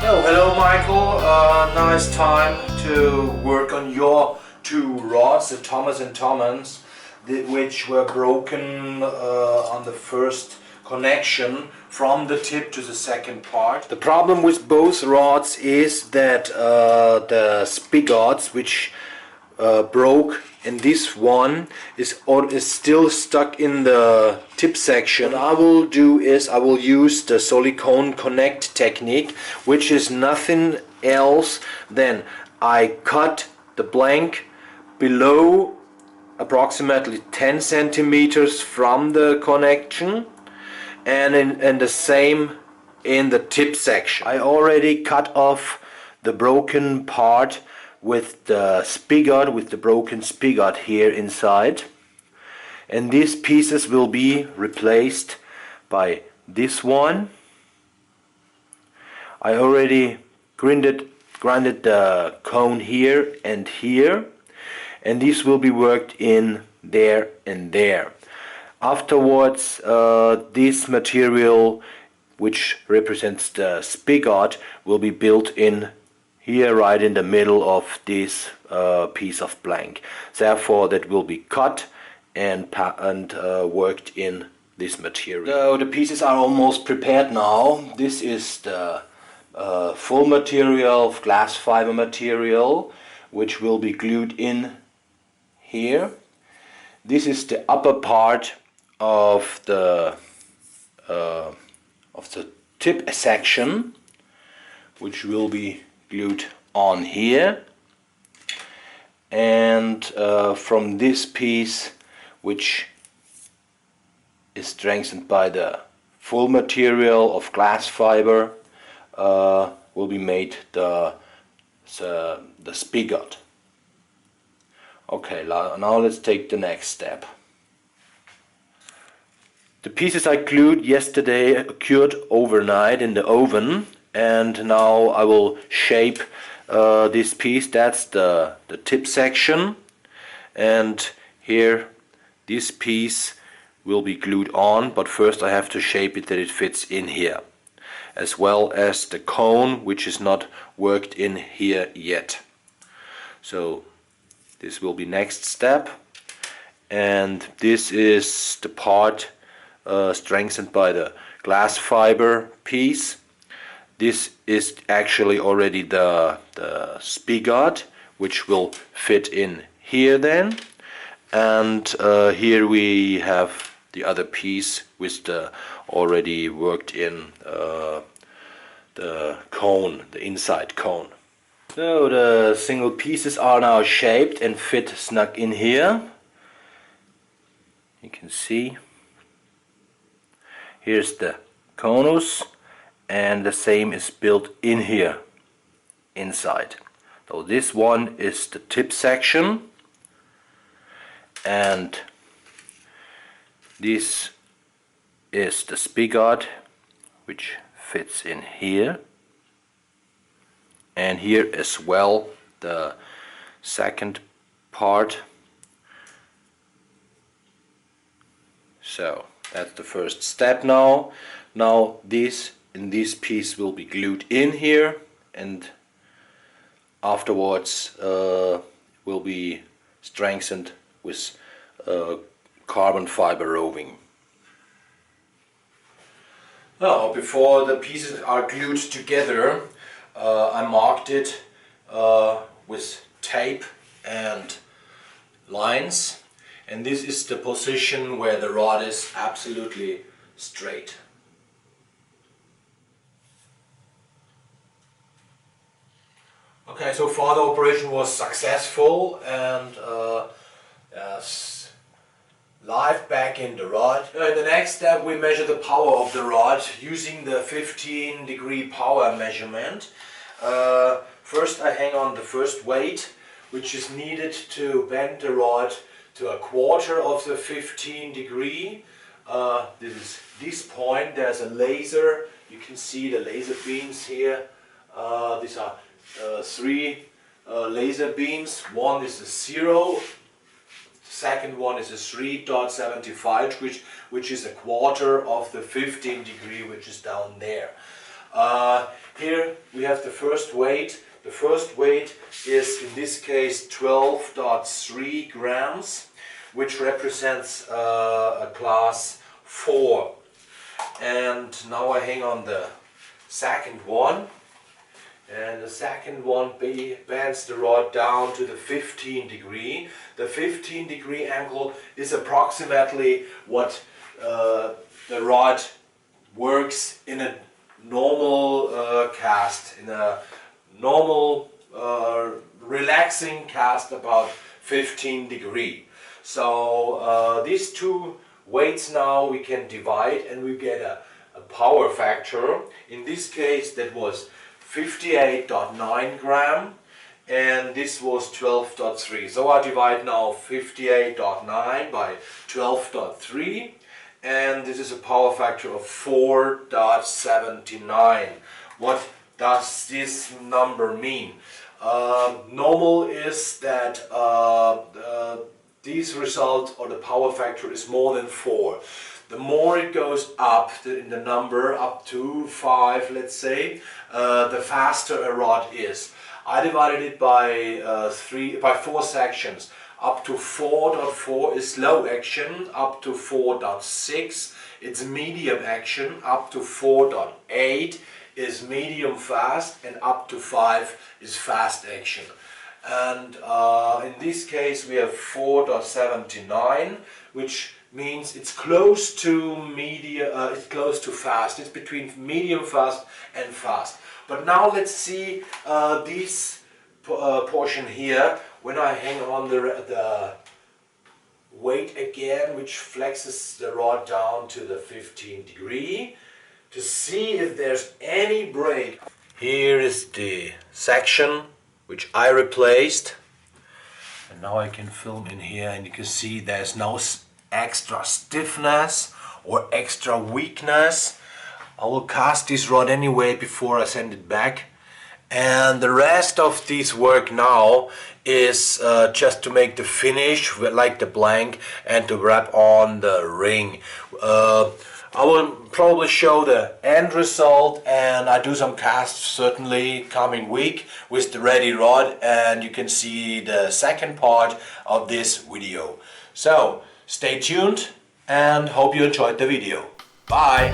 So, hello Michael, now it's time to work on your two rods, the Thomas and Thomas, which were broken on the first connection from the tip to the second part. The problem with both rods is that the spigots, which broke in this one, is still stuck in the tip section. What I will do is I will use the SoliConeConnect technique, which is nothing else than I cut the blank below approximately 10 centimeters from the connection, and the same in the tip section. I already cut off the broken part with the spigot, with the broken spigot here inside, and these pieces will be replaced by this one. I already grinded the cone here, and these will be worked in there and there. Afterwards, this material, which represents the spigot, will be built in here, right in the middle of this piece of blank. Therefore, that will be cut and worked in this material. So the pieces are almost prepared now. This is the full material of glass fiber material, which will be glued in here. This is the upper part of the tip section, which will be glued on here, and from this piece, which is strengthened by the full material of glass fiber, will be made the spigot. Okay, now let's take the next step. The pieces I glued yesterday cured overnight in the oven, and now I will shape this piece. That's the tip section, and here this piece will be glued on, but first I have to shape it that it fits in here, as well as the cone, which is not worked in here yet. So this will be next step, and this is the part strengthened by the glass fiber piece. This is actually already the spigot, which will fit in here then, and here we have the other piece with the already worked in the cone, the inside cone. So the single pieces are now shaped and fit snug in here. You can see here's the conus, and the same is built in here inside. So this one is the tip section, and this is the spigot, which fits in here, and here as well the second part. So that's the first step now. Now this piece will be glued in here, and afterwards will be strengthened with carbon fiber roving. Now, before the pieces are glued together, I marked it with tape and lines, and this is the position where the rod is absolutely straight. Okay, so far the operation was successful, and live back in the rod. In the next step we measure the power of the rod using the 15-degree power measurement. First I hang on the first weight, which is needed to bend the rod to a quarter of the 15-degree. This is this point. There's a laser. You can see the laser beams here. These are three laser beams. One is a 0, second one is a 3.75, which is a quarter of the 15 degree, which is down there. Here we have the first weight. The first weight is in this case 12.3 grams, which represents a class 4. And now I hang on the second one, and the second one bends the rod down to the 15 degree. The 15 degree angle is approximately what the rod works in a normal cast, in a normal relaxing cast, about 15 degree. So these two weights now we can divide and we get a power factor. In this case that was 58.9 gram and this was 12.3. So I divide now 58.9 by 12.3 and this is a power factor of 4.79. What does this number mean? Normal is that these result or the power factor is more than 4. The more it goes up in the number, up to 5 let's say, the faster a rod is. I divided it by 4 sections. Up to 4.4 is low action, up to 4.6 it's medium action, up to 4.8 is medium fast, and up to 5 is fast action. And in this case we have 4.79, which means it's close to it's close to fast. It's between medium fast and fast. But now let's see this portion here when I hang on the weight again, which flexes the rod down to the 15 degree, to see if there's any break. Here is the section which I replaced, and now I can film in here and you can see there's no extra stiffness or extra weakness. I will cast this rod anyway before I send it back, and the rest of this work now is just to make the finish like the blank and to wrap on the ring. I will probably show the end result, and I do some casts certainly coming week with the ready rod, and you can see the second part of this video. So stay tuned and hope you enjoyed the video. Bye!